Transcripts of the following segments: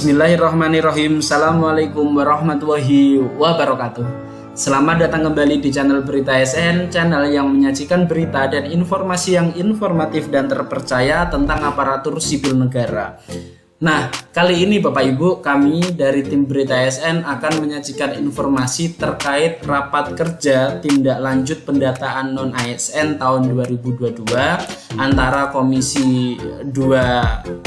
Bismillahirrahmanirrahim. Assalamualaikum warahmatullahi wabarakatuh. Selamat datang kembali di channel Berita SN, channel yang menyajikan berita dan informasi yang informatif dan terpercaya tentang aparatur sipil negara. Nah, kali ini Bapak Ibu, kami dari tim Berita SN akan menyajikan informasi terkait rapat kerja tindak lanjut pendataan non-ASN tahun 2022 antara Komisi 2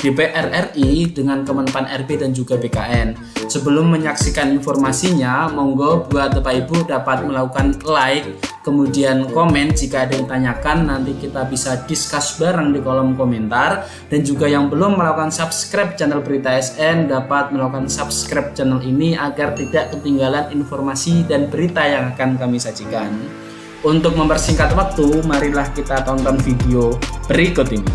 DPR RI dengan Kemenpan RB dan juga BKN. Sebelum menyaksikan informasinya, monggo buat Bapak Ibu dapat melakukan like, kemudian komen jika ada yang ditanyakan, nanti kita bisa discuss bareng di kolom komentar. Dan juga yang belum melakukan subscribe channel Berita SN dapat melakukan subscribe channel ini agar tidak ketinggalan informasi dan berita yang akan kami sajikan. Untuk mempersingkat waktu, marilah kita tonton video berikut ini.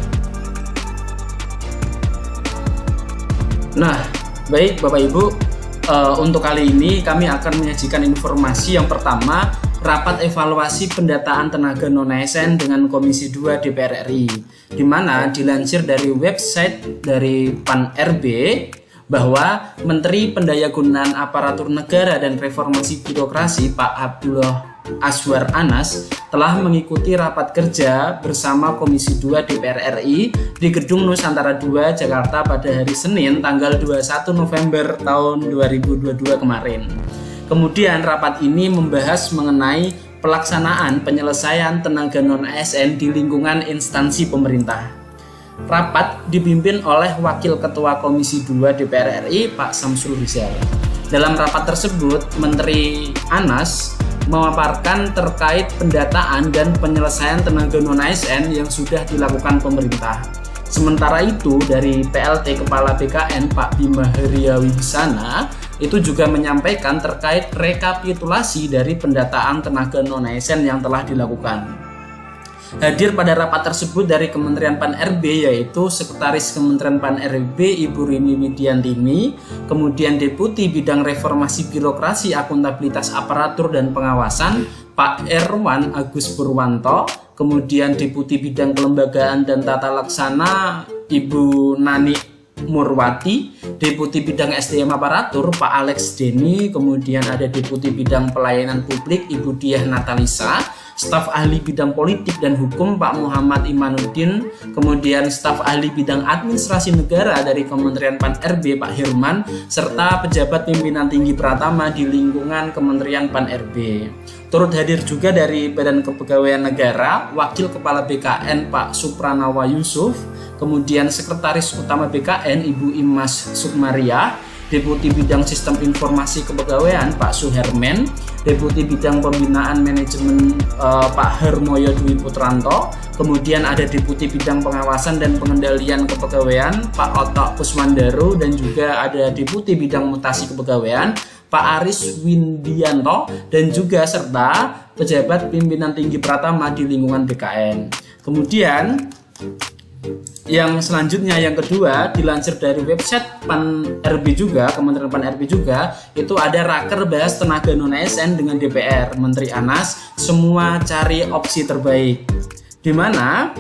Nah, baik Bapak Ibu, untuk kali ini kami akan menyajikan informasi yang pertama, rapat evaluasi pendataan tenaga non-ASN dengan Komisi 2 DPR RI, di mana dilansir dari website dari PAN RB bahwa Menteri Pendayagunaan Aparatur Negara dan Reformasi Birokrasi Pak Abdullah Azwar Anas telah mengikuti rapat kerja bersama Komisi 2 DPR RI di Gedung Nusantara 2 Jakarta pada hari Senin tanggal 21 November tahun 2022 kemarin. Kemudian rapat ini membahas mengenai pelaksanaan penyelesaian tenaga non-ASN di lingkungan instansi pemerintah. Rapat dipimpin oleh Wakil Ketua Komisi 2 DPR RI Pak Samsul Rizal. Dalam rapat tersebut, Menteri Anas memaparkan terkait pendataan dan penyelesaian tenaga non-ASN yang sudah dilakukan pemerintah. Sementara itu, dari PLT Kepala BKN Pak Bima Heriawisana itu juga menyampaikan terkait rekapitulasi dari pendataan tenaga non-ASN yang telah dilakukan. Hadir pada rapat tersebut dari Kementerian PAN RB yaitu Sekretaris Kementerian PAN RB Ibu Rini Widiantini, kemudian Deputi Bidang Reformasi Birokrasi Akuntabilitas Aparatur dan Pengawasan Pak Erwan Agus Purwanto, kemudian Deputi Bidang Kelembagaan dan Tata Laksana Ibu Nani Murwati, Deputi Bidang SDM Aparatur Pak Alex Deni, kemudian ada Deputi Bidang Pelayanan Publik Ibu Diah Natalisa, Staf Ahli Bidang Politik dan Hukum Pak Muhammad Imanuddin, kemudian Staf Ahli Bidang Administrasi Negara dari Kementerian PAN RB Pak Hirman, serta pejabat pimpinan tinggi Pratama di lingkungan Kementerian PAN RB. Turut hadir juga dari Badan Kepegawaian Negara, Wakil Kepala BKN Pak Supranawa Yusuf, kemudian Sekretaris Utama BKN Ibu Imas Sukmaria, Deputi Bidang Sistem Informasi Kepegawaian Pak Suhermen, Deputi Bidang Pembinaan Manajemen Pak Hermoyo Dwi Putranto, kemudian ada Deputi Bidang Pengawasan dan Pengendalian Kepegawaian Pak Otok Kusmandaru, dan juga ada Deputi Bidang Mutasi Kepegawaian Pak Aris Windianto, dan juga serta pejabat pimpinan tinggi Pratama di lingkungan BKN. Kemudian yang selanjutnya, yang kedua, dilansir dari website PAN RB juga, Kementerian PAN RB juga, itu ada raker bahas tenaga non-ASN dengan DPR, Menteri Anas, semua cari opsi terbaik. Di mana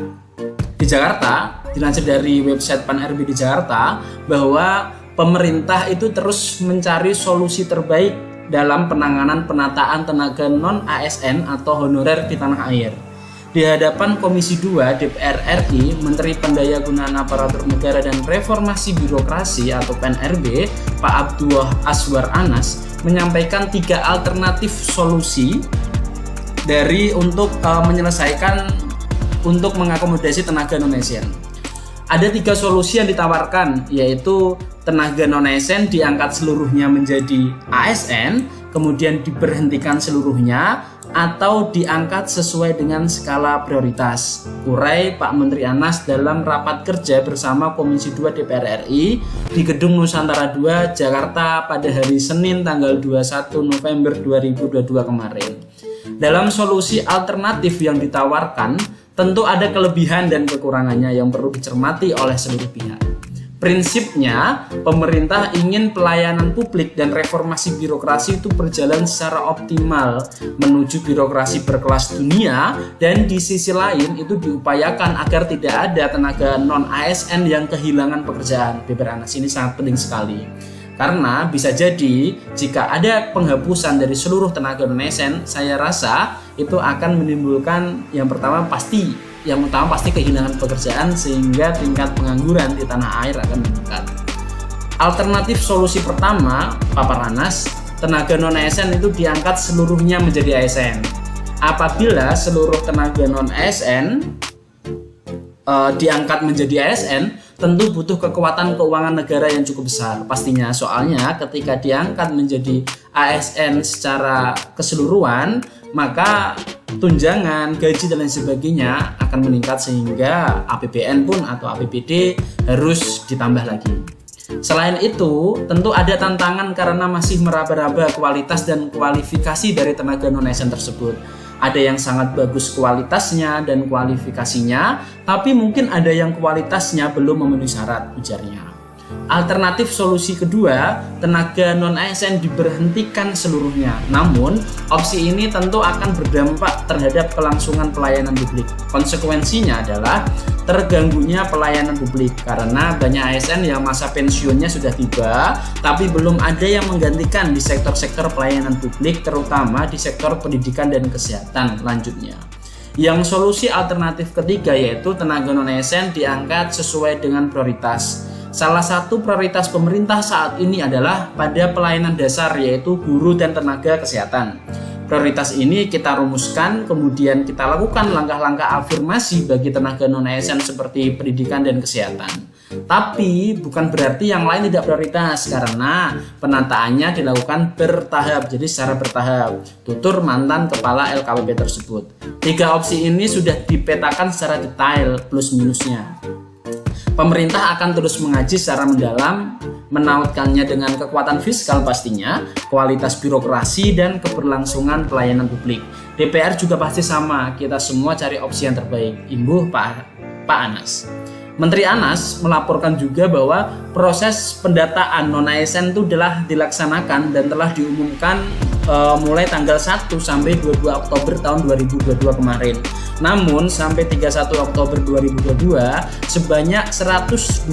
di Jakarta, dilansir dari website PAN RB di Jakarta, bahwa pemerintah itu terus mencari solusi terbaik dalam penanganan penataan tenaga non-ASN atau honorer di tanah air. Di hadapan Komisi 2 DPR RI, Menteri Pendayagunaan Aparatur Negara dan Reformasi Birokrasi atau PAN RB, Pak Abdullah Azwar Anas, menyampaikan 3 alternatif solusi dari untuk menyelesaikan untuk mengakomodasi tenaga non-ASN. Ada 3 solusi yang ditawarkan, yaitu tenaga non-ASN diangkat seluruhnya menjadi ASN, kemudian diberhentikan seluruhnya, atau diangkat sesuai dengan skala prioritas. Urai Pak Menteri Anas dalam rapat kerja bersama Komisi 2 DPR RI di Gedung Nusantara 2 Jakarta pada hari Senin tanggal 21 November 2022 kemarin. Dalam solusi alternatif yang ditawarkan, tentu ada kelebihan dan kekurangannya yang perlu dicermati oleh seluruh pihak. Prinsipnya, pemerintah ingin pelayanan publik dan reformasi birokrasi itu berjalan secara optimal menuju birokrasi berkelas dunia, dan di sisi lain itu diupayakan agar tidak ada tenaga non-ASN yang kehilangan pekerjaan. Beber Anas, ini sangat penting sekali. Karena bisa jadi jika ada penghapusan dari seluruh tenaga non-ASN, saya rasa itu akan menimbulkan yang utama pasti kehilangan pekerjaan, sehingga tingkat pengangguran di tanah air akan meningkat. Alternatif solusi pertama, Papa Anas, tenaga non-ASN itu diangkat seluruhnya menjadi ASN. Apabila seluruh tenaga non-ASN diangkat menjadi ASN, tentu butuh kekuatan keuangan negara yang cukup besar pastinya. Soalnya ketika diangkat menjadi ASN secara keseluruhan, maka tunjangan, gaji dan lain sebagainya akan meningkat, sehingga APBN pun atau APBD harus ditambah lagi. Selain itu, tentu ada tantangan karena masih meraba-raba kualitas dan kualifikasi dari tenaga non-ASN tersebut. Ada yang sangat bagus kualitasnya dan kualifikasinya, tapi mungkin ada yang kualitasnya belum memenuhi syarat, ujarnya. Alternatif solusi kedua, tenaga non-ASN diberhentikan seluruhnya. Namun, opsi ini tentu akan berdampak terhadap kelangsungan pelayanan publik. Konsekuensinya adalah terganggunya pelayanan publik karena banyak ASN yang masa pensiunnya sudah tiba, tapi belum ada yang menggantikan di sektor-sektor pelayanan publik, terutama di sektor pendidikan dan kesehatan. Lanjutnya, yang solusi alternatif ketiga yaitu tenaga non-ASN diangkat sesuai dengan prioritas. Salah satu prioritas pemerintah saat ini adalah pada pelayanan dasar, yaitu guru dan tenaga kesehatan. Prioritas ini kita rumuskan, kemudian kita lakukan langkah-langkah afirmasi bagi tenaga non-ASN seperti pendidikan dan kesehatan. Tapi bukan berarti yang lain tidak prioritas, karena penataannya dilakukan bertahap, jadi secara bertahap. Tutur mantan kepala LKPP tersebut. 3 opsi ini sudah dipetakan secara detail plus minusnya. Pemerintah akan terus mengkaji secara mendalam, menautkannya dengan kekuatan fiskal pastinya, kualitas birokrasi, dan keberlangsungan pelayanan publik. DPR juga pasti sama, kita semua cari opsi yang terbaik. Imbuh Pak Anas. Menteri Anas melaporkan juga bahwa proses pendataan non-ASN itu telah dilaksanakan dan telah diumumkan mulai tanggal 1 sampai 22 Oktober tahun 2022 kemarin. Namun sampai 31 Oktober 2022 sebanyak 120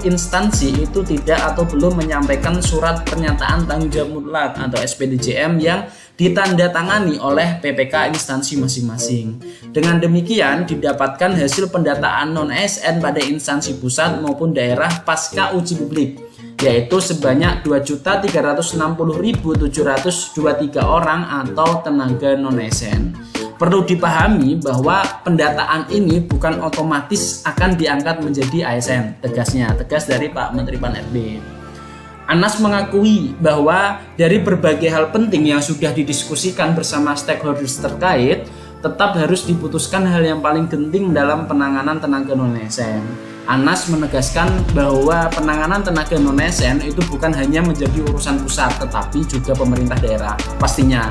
instansi itu tidak atau belum menyampaikan surat pernyataan tanggung jawab mutlak atau SPDJM yang ditandatangani oleh PPK instansi masing-masing. Dengan demikian didapatkan hasil pendataan non-ASN pada instansi pusat maupun daerah pasca uji publik, yaitu sebanyak 2.360.723 orang atau tenaga non-ASN. Perlu dipahami bahwa pendataan ini bukan otomatis akan diangkat menjadi ASN, tegas dari Pak Menteri Pan-RB. Anas mengakui bahwa dari berbagai hal penting yang sudah didiskusikan bersama stakeholders terkait, tetap harus diputuskan hal yang paling penting dalam penanganan tenaga non-ASN. Anas menegaskan bahwa penanganan tenaga non-ASN itu bukan hanya menjadi urusan pusat, tetapi juga pemerintah daerah pastinya.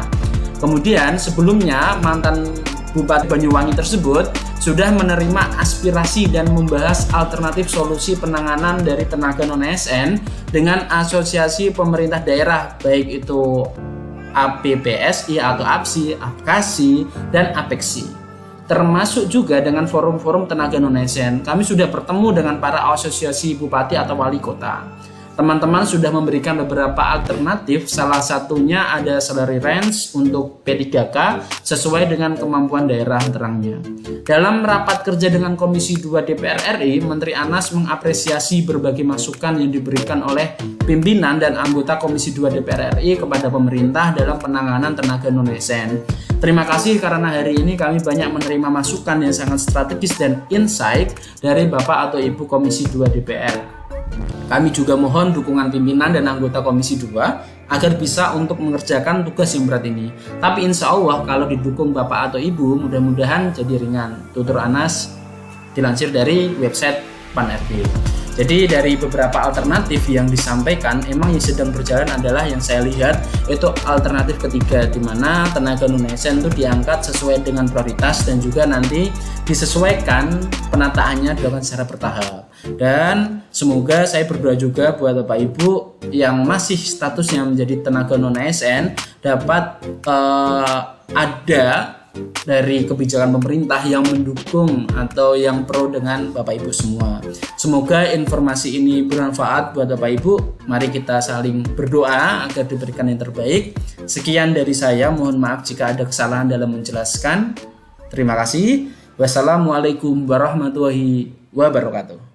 Kemudian sebelumnya mantan Bupati Banyuwangi tersebut sudah menerima aspirasi dan membahas alternatif solusi penanganan dari tenaga non-ASN dengan asosiasi pemerintah daerah, baik itu APPSI atau APSI, APKASI, dan APEKSI. Termasuk juga dengan forum-forum tenaga non-ASN. Kami sudah bertemu dengan para asosiasi bupati atau wali kota. Teman-teman sudah memberikan beberapa alternatif, salah satunya ada salary range untuk P3K sesuai dengan kemampuan daerah terangnya. Dalam rapat kerja dengan Komisi 2 DPR RI, Menteri Anas mengapresiasi berbagai masukan yang diberikan oleh pimpinan dan anggota Komisi 2 DPR RI kepada pemerintah dalam penanganan tenaga non-ASN. Terima kasih karena hari ini kami banyak menerima masukan yang sangat strategis dan insight dari Bapak atau Ibu Komisi 2 DPR. Kami juga mohon dukungan pimpinan dan anggota Komisi 2 agar bisa untuk mengerjakan tugas yang berat ini. Tapi insya Allah kalau didukung Bapak atau Ibu, mudah-mudahan jadi ringan. Tutur Anas dilansir dari website Pan-RB. Jadi dari beberapa alternatif yang disampaikan, emang yang sedang berjalan adalah yang saya lihat itu alternatif ketiga, di mana tenaga non ASN itu diangkat sesuai dengan prioritas dan juga nanti disesuaikan penataannya dilakukan secara bertahap. Dan semoga saya berdoa juga buat Bapak Ibu yang masih statusnya menjadi tenaga non ASN dapat ada dari kebijakan pemerintah yang mendukung atau yang pro dengan Bapak Ibu semua. Semoga informasi ini bermanfaat buat Bapak Ibu. Mari kita saling berdoa agar diberikan yang terbaik. Sekian dari saya, mohon maaf jika ada kesalahan dalam menjelaskan. Terima kasih. Wassalamualaikum warahmatullahi wabarakatuh.